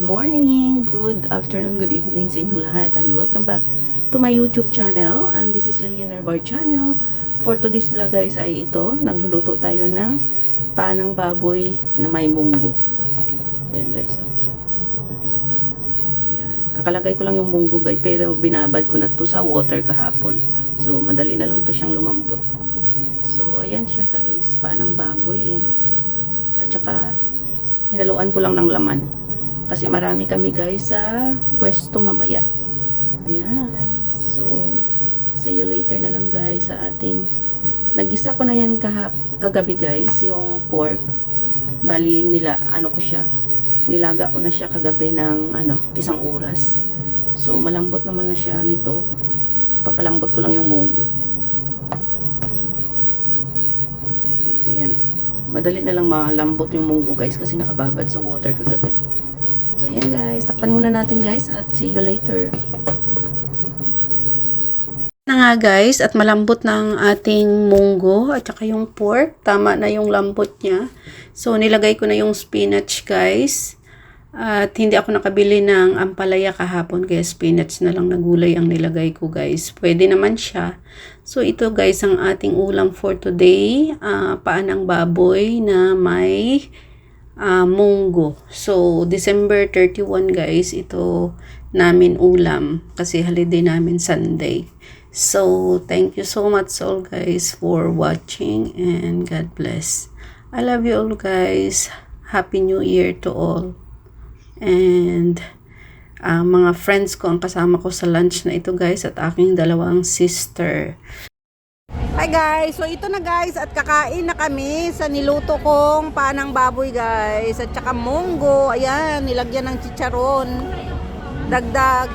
morning, good afternoon, good evening sa inyong lahat, and welcome back to my YouTube channel. And this is Lilian Herbar channel. For today's vlog guys ay ito, nagluluto tayo ng panang baboy na may munggo. Ayan guys. Ayan. Kakalagay ko lang yung munggo guys, pero binabad ko na to sa water kahapon. So madali na lang to siyang lumambot. So ayan siya guys, panang baboy, ayan o. At saka hinaluan ko lang ng laman. Kasi marami kami guys sa pwesto mamaya. Ayan. So, see you later na lang guys sa ating... Nag-isa ko na yan kagabi guys, yung pork. Bali, ano ko siya. Nilaga ko na siya kagabi ng isang oras. So, malambot naman na siya nito. Papalambot ko lang yung munggo. Ayan. Madali na lang malambot yung munggo guys kasi nakababad sa water kagabi. So, ayan guys. Takpan muna natin guys at see you later. Na nga guys at malambot ng ating munggo at saka yung pork. Tama na yung lambot niya. So, nilagay ko na yung spinach guys. At hindi ako nakabili ng ampalaya kahapon kaya spinach na lang na gulay ang nilagay ko guys. Pwede naman siya. So, ito guys ang ating ulam for today. Paanang baboy na may... munggo. So, December 31 guys, ito namin ulam kasi holiday namin Sunday. So, thank you so much all guys for watching and God bless. I love you all guys. Happy New Year to all. And mga friends ko ang kasama ko sa lunch na ito guys at aking dalawang sister. Hi guys, so ito na guys at kakain na kami sa niluto kong panang baboy guys at saka munggo, ayan, nilagyan ng chicharon, dagdag.